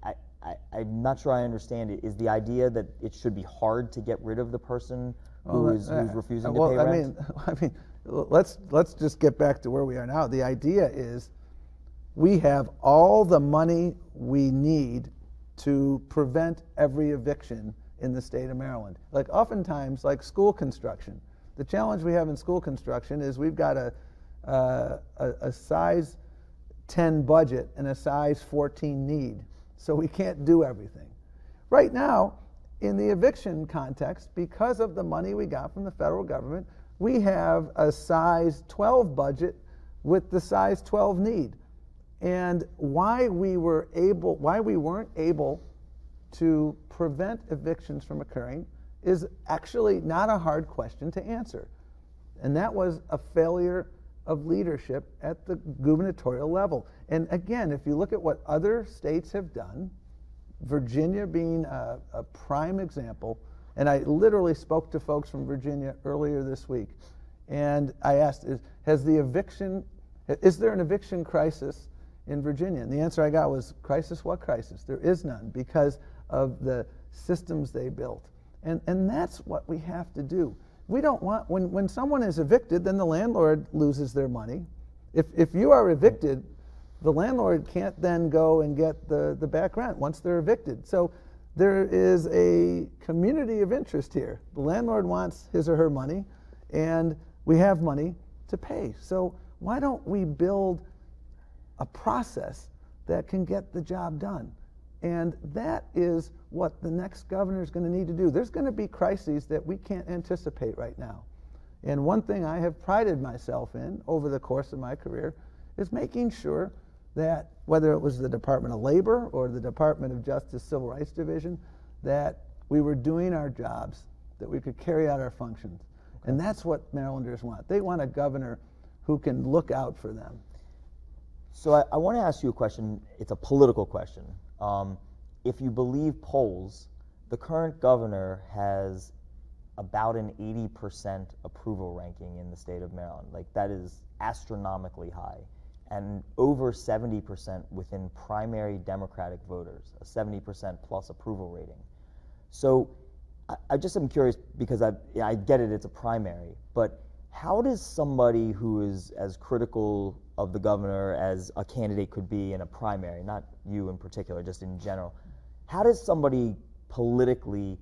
I'm not sure I understand it. Is the idea that it should be hard to get rid of the person who's refusing to pay rent? I mean, let's just get back to where we are now. The idea is we have all the money we need to prevent every eviction in the state of Maryland. Like oftentimes, like school construction. The challenge we have in school construction is we've got a size 10 budget and a size 14 need. So we can't do everything. Right now, in the eviction context, because of the money we got from the federal government, we have a size 12 budget with the size 12 need. And why we weren't able to prevent evictions from occurring is actually not a hard question to answer. And that was a failure of leadership at the gubernatorial level. And again, if you look at what other states have done, Virginia being a prime example, and I literally spoke to folks from Virginia earlier this week, and I asked, is there an eviction crisis in Virginia? And the answer I got was, crisis? What crisis? There is none, because of the systems they built. And that's what we have to do. we don't want, when someone is evicted, then the landlord loses their money. If you are evicted, the landlord can't then go and get the back rent once they're evicted. So there is a community of interest here. The landlord wants his or her money, and we have money to pay. So why don't we build a process that can get the job done? And that is what the next governor is going to need to do. There's going to be crises that we can't anticipate right now. And one thing I have prided myself in over the course of my career is making sure that whether it was the Department of Labor or the Department of Justice Civil Rights Division, that we were doing our jobs, that we could carry out our functions. Okay. And that's what Marylanders want. They want a governor who can look out for them. So I want to ask you a question. It's a political question. If you believe polls, the current governor has about an 80% approval ranking in the state of Maryland. Like, that is astronomically high. And over 70% within primary Democratic voters, a 70% plus approval rating. So I just am curious, because I get it, it's a primary, but how does somebody who is as critical of the governor as a candidate could be in a primary, not you in particular, just in general, how does somebody politically,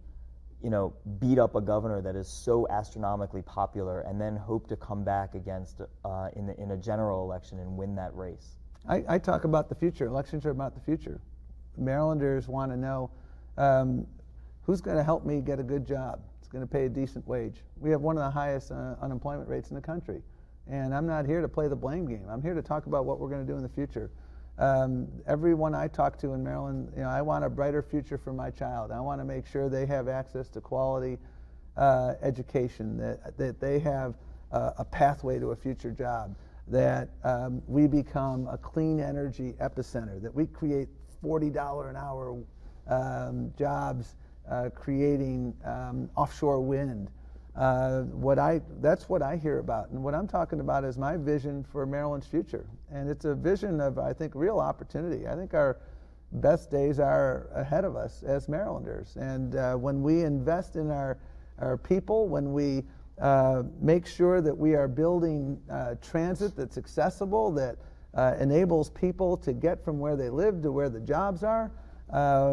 beat up a governor that is so astronomically popular and then hope to come back against in a general election and win that race? I talk about the future. Elections are about the future. Marylanders want to know who's going to help me get a good job. It's going to pay a decent wage. We have one of the highest unemployment rates in the country. And I'm not here to play the blame game. I'm here to talk about what we're going to do in the future. Everyone I talk to in Maryland, I want a brighter future for my child. I want to make sure they have access to quality education, that they have a pathway to a future job, that we become a clean energy epicenter, that we create $40 an hour jobs creating offshore wind. That's what I hear about, and what I'm talking about is my vision for Maryland's future, and it's a vision of, I think, real opportunity. I think our best days are ahead of us as Marylanders, and when we invest in our people, when we make sure that we are building transit that's accessible, that enables people to get from where they live to where the jobs are,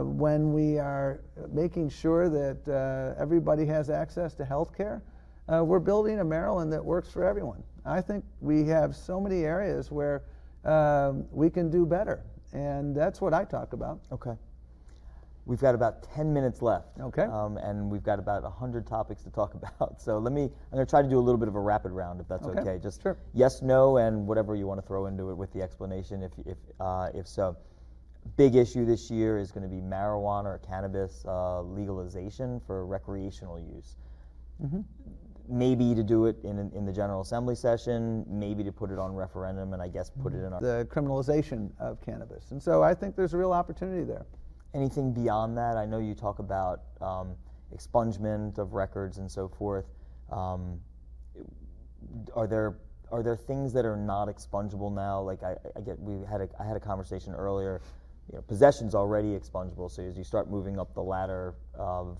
when we are making sure that everybody has access to health care, we're building a Maryland that works for everyone. I think we have so many areas where we can do better, and that's what I talk about. Okay. We've got about 10 minutes left. Okay. And we've got about 100 topics to talk about. So I'm going to try to do a little bit of a rapid round, if that's okay. Just sure. Yes, no, and whatever you want to throw into it with the explanation, if so. Big issue this year is going to be marijuana or cannabis legalization for recreational use. Mm-hmm. Maybe to do it in the General Assembly session, maybe to put it on referendum, and I guess put it in our... The criminalization of cannabis. And so I think there's a real opportunity there. Anything beyond that? I know you talk about expungement of records and so forth. Are there things that are not expungible now? Like I had a conversation earlier. Possession's already expungible. So as you start moving up the ladder of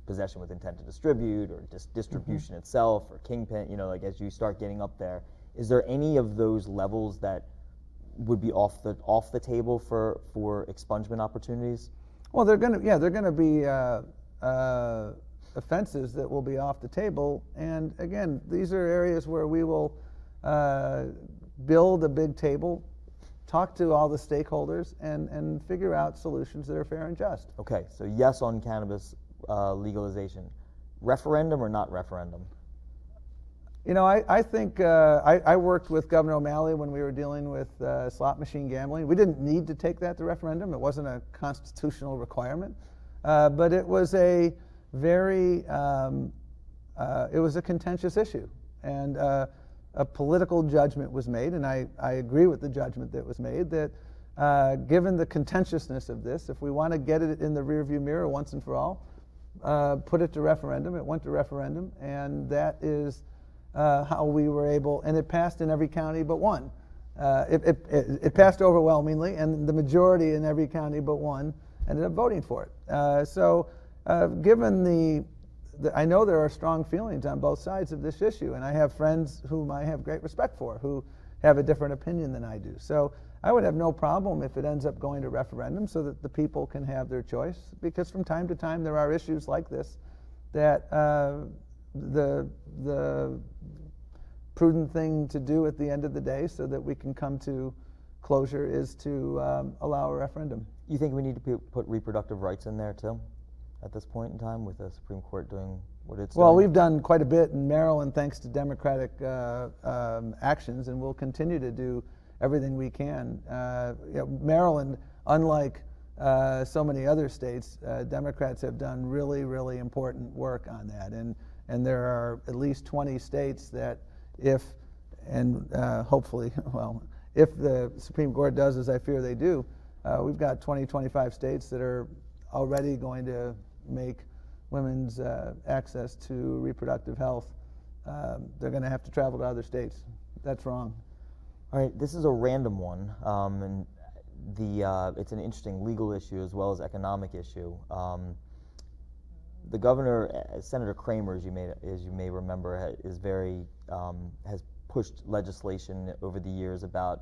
possession with intent to distribute, or distribution mm-hmm. itself, or kingpin, like as you start getting up there, is there any of those levels that would be off the table for expungement opportunities? Well, they're going to be offenses that will be off the table, and again, these are areas where we will build a big table, talk to all the stakeholders, and figure out solutions that are fair and just. Okay, so yes on cannabis legalization. Referendum or not referendum? I think I worked with Governor O'Malley when we were dealing with slot machine gambling. We didn't need to take that to referendum. It wasn't a constitutional requirement, but it was a very it was a contentious issue, and a political judgment was made, and I agree with the judgment that was made, that given the contentiousness of this, if we want to get it in the rearview mirror once and for all, put it to referendum. It went to referendum, and that is how we were able, and it passed in every county but one. It passed overwhelmingly, and the majority in every county but one ended up voting for it. So given I know there are strong feelings on both sides of this issue, and I have friends whom I have great respect for who have a different opinion than I do. So I would have no problem if it ends up going to referendum so that the people can have their choice, because from time to time there are issues like this that the prudent thing to do at the end of the day so that we can come to closure is to allow a referendum. You think we need to put reproductive rights in there too at this point in time with the Supreme Court doing what it's doing? Well, we've done quite a bit in Maryland thanks to Democratic actions, and we'll continue to do everything we can. Maryland, unlike so many other states, Democrats have done really, really important work on that. And there are at least 20 states that hopefully, well, if the Supreme Court does as I fear they do, we've got 25 states that are already going to make women's access to reproductive health. They're going to have to travel to other states. That's wrong. All right, this is a random one, and it's an interesting legal issue as well as economic issue. The governor, Senator Kramer, as you may remember, has pushed legislation over the years about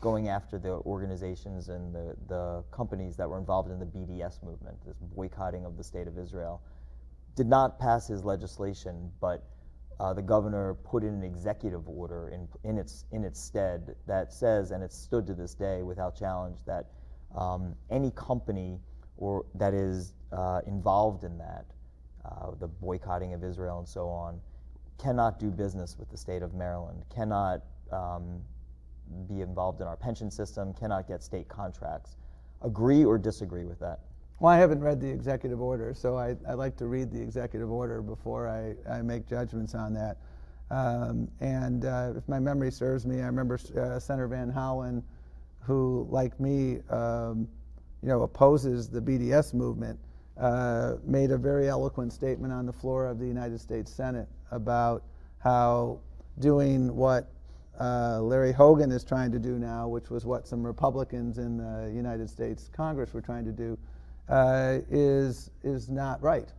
going after the organizations and the companies that were involved in the BDS movement, this boycotting of the state of Israel. Did not pass his legislation, but the governor put in an executive order in its stead that says, and it's stood to this day without challenge, that any company that is involved in that, the boycotting of Israel and so on, cannot do business with the state of Maryland, cannot be involved in our pension system, cannot get state contracts. Agree or disagree with that? Well, I haven't read the executive order, so I like to read the executive order before I make judgments on that. If my memory serves me, I remember Senator Van Hollen, who, like me, opposes the BDS movement, made a very eloquent statement on the floor of the United States Senate about how doing what Larry Hogan is trying to do now, which was what some Republicans in the United States Congress were trying to do, is not right.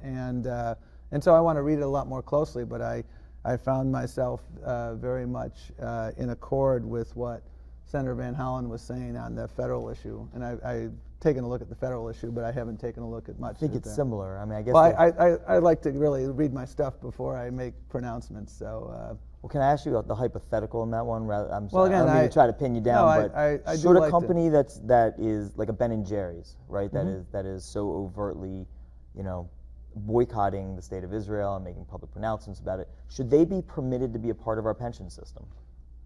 And so I want to read it a lot more closely, but I found myself very much in accord with what Senator Van Hollen was saying on the federal issue. And I've taken a look at the federal issue, but I haven't taken a look at much. I think it's similar. I mean, I guess. Well, I like to really read my stuff before I make pronouncements. So. Well, can I ask you the hypothetical in that one? I'm sorry, well, again, I don't mean to try to pin you down, but I should a like company that is like a Ben and Jerry's, right? Mm-hmm. That is so overtly, boycotting the state of Israel and making public pronouncements about it, should they be permitted to be a part of our pension system?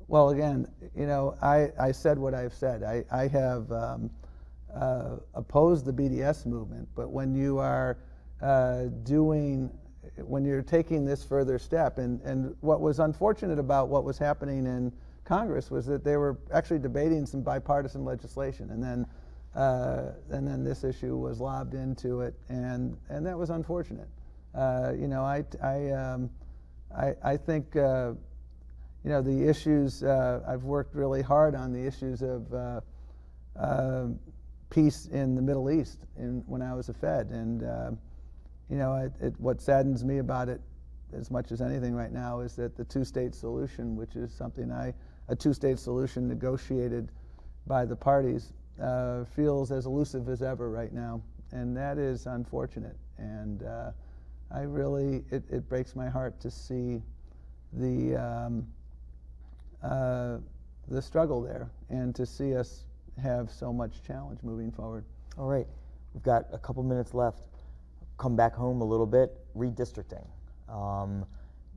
Well, again, I said what I've said. I have opposed the BDS movement, but when you are when you're taking this further step, and what was unfortunate about what was happening in Congress was that they were actually debating some bipartisan legislation, and then this issue was lobbed into it, and that was unfortunate. I think the issues. I've worked really hard on the issues of peace in the Middle East when I was a Fed, and what saddens me about it as much as anything right now is that the two-state solution, which is something a two-state solution negotiated by the parties, feels as elusive as ever right now, and that is unfortunate. And it breaks my heart to see the struggle there, and to see us have so much challenge moving forward. All right, we've got a couple minutes left. Come back home a little bit. Redistricting,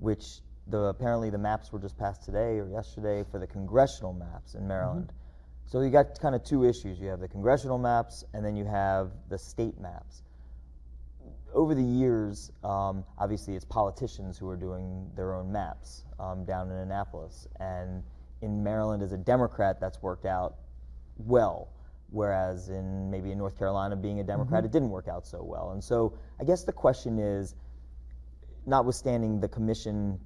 which apparently the maps were just passed today or yesterday for the congressional maps in Maryland. Mm-hmm. So you got kind of two issues. You have the congressional maps, and then you have the state maps. Over the years, obviously it's politicians who are doing their own maps down in Annapolis, and in Maryland as a Democrat that's worked out well, whereas maybe in North Carolina being a Democrat, mm-hmm. it didn't work out so well. And so I guess the question is, notwithstanding the commission,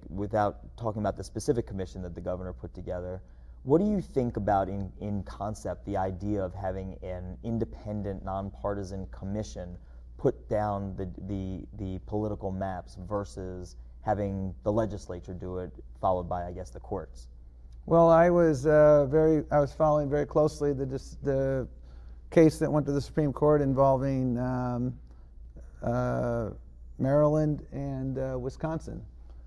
without talking about the specific commission that the governor put together, what do you think about in concept the idea of having an independent, nonpartisan commission put down the political maps versus having the legislature do it, followed by, I guess, the courts? Well, I was following very closely the case that went to the Supreme Court involving Maryland and Wisconsin.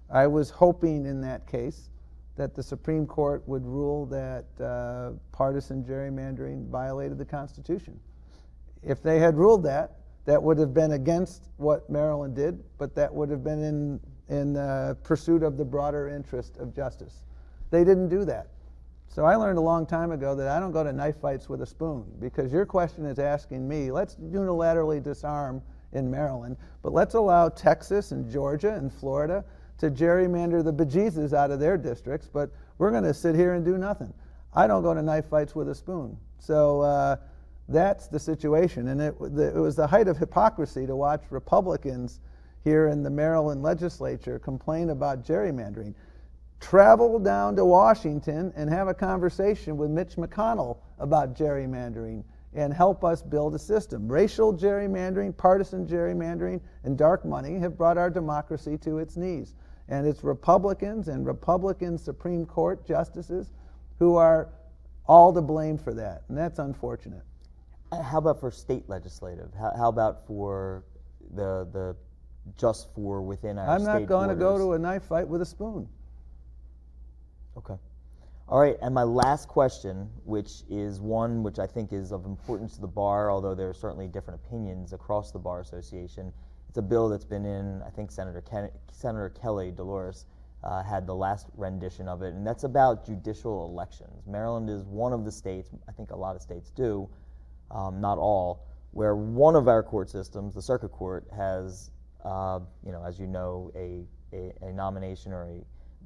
I was hoping in that case that the Supreme Court would rule that partisan gerrymandering violated the Constitution. If they had ruled that, that would have been against what Maryland did, but that would have been in pursuit of the broader interest of justice. They didn't do that. So I learned a long time ago that I don't go to knife fights with a spoon, because your question is asking me, let's unilaterally disarm in Maryland, but let's allow Texas and Georgia and Florida to gerrymander the bejesus out of their districts, but we're going to sit here and do nothing. I don't go to knife fights with a spoon. So that's the situation, and it was the height of hypocrisy to watch Republicans here in the Maryland legislature complain about gerrymandering. Travel down to Washington and have a conversation with Mitch McConnell about gerrymandering and help us build a system. Racial gerrymandering, partisan gerrymandering, and dark money have brought our democracy to its knees. And it's Republicans and Republican Supreme Court justices who are all to blame for that, and that's unfortunate. How about for state legislative? How about for the just for within our state borders? I'm not going to go to a knife fight with a spoon. Okay. All right, and my last question, which is one which I think is of importance to the bar, although there are certainly different opinions across the Bar Association. It's a bill that's been in, I think Senator Kelly Dolores had the last rendition of it, and that's about judicial elections. Maryland is one of the states, I think a lot of states do, not all, where one of our court systems, the circuit court, has, as you know, a nomination or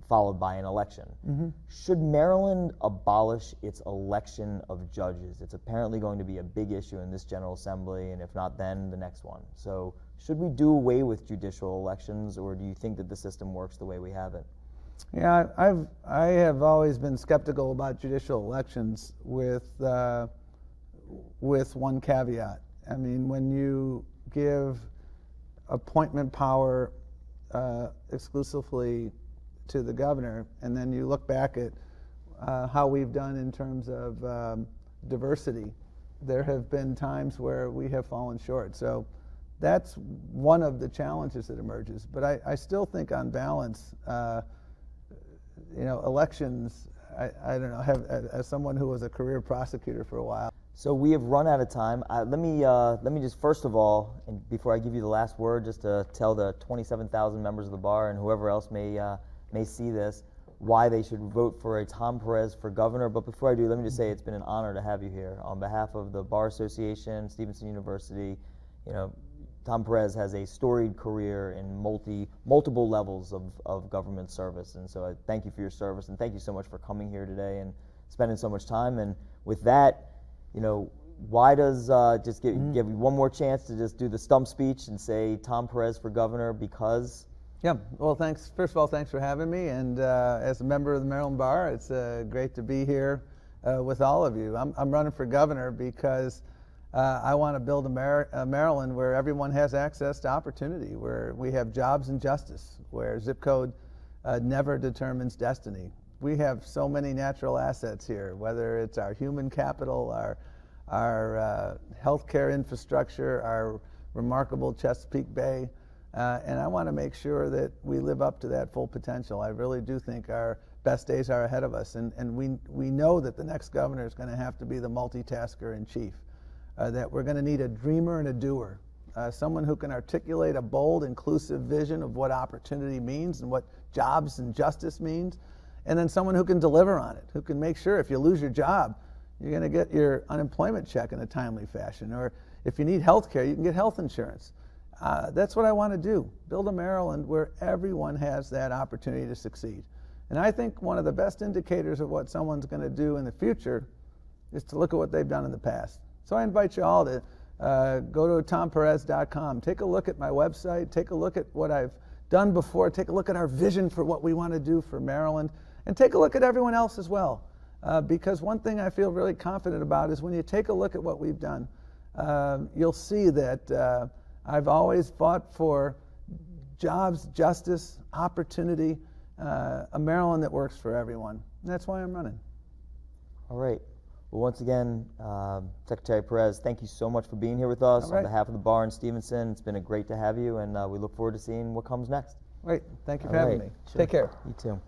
followed by an election. Mm-hmm. Should Maryland abolish its election of judges? It's apparently going to be a big issue in this General Assembly, and if not then, the next one. So should we do away with judicial elections, or do you think that the system works the way we have it? Yeah, I have always been skeptical about judicial elections with one caveat. I mean, when you give appointment power exclusively to the governor, and then you look back at how we've done in terms of diversity, there have been times where we have fallen short. So that's one of the challenges that emerges. But I still think on balance, elections, I don't know, as someone who was a career prosecutor for a while. So we have run out of time. Let me just first of all, and before I give you the last word, just to tell the 27,000 members of the bar and whoever else may see this, why they should vote for a Tom Perez for governor. But before I do, let me just say it's been an honor to have you here. On behalf of the Bar Association, Stevenson University, Tom Perez has a storied career in multiple levels of government service. And so I thank you for your service, and thank you so much for coming here today and spending so much time. And with that, why does, just give you one more chance to just do the stump speech and say Tom Perez for governor because? Yeah, well, thanks. First of all, thanks for having me. And as a member of the Maryland Bar, it's great to be here with all of you. I'm running for governor because I want to build a Maryland where everyone has access to opportunity, where we have jobs and justice, where zip code never determines destiny. We have so many natural assets here, whether it's our human capital, our healthcare infrastructure, our remarkable Chesapeake Bay. And I want to make sure that we live up to that full potential. I really do think our best days are ahead of us. And we know that the next governor is going to have to be the multitasker in chief, that we're going to need a dreamer and a doer, someone who can articulate a bold, inclusive vision of what opportunity means and what jobs and justice means, and then someone who can deliver on it, who can make sure if you lose your job, you're going to get your unemployment check in a timely fashion, or if you need health care, you can get health insurance. That's what I want to do, build a Maryland where everyone has that opportunity to succeed. And I think one of the best indicators of what someone's going to do in the future is to look at what they've done in the past. So I invite you all to go to tomperez.com, take a look at my website, take a look at what I've done before, take a look at our vision for what we want to do for Maryland, and take a look at everyone else as well. Because one thing I feel really confident about is when you take a look at what we've done, you'll see that I've always fought for jobs, justice, opportunity, a Maryland that works for everyone. And that's why I'm running. All right. Well, once again, Secretary Perez, thank you so much for being here with us. All right. On behalf of the bar in Stevenson, it's been great to have you, and we look forward to seeing what comes next. Great. Thank you for All having right. me. Sure. Take care. You too.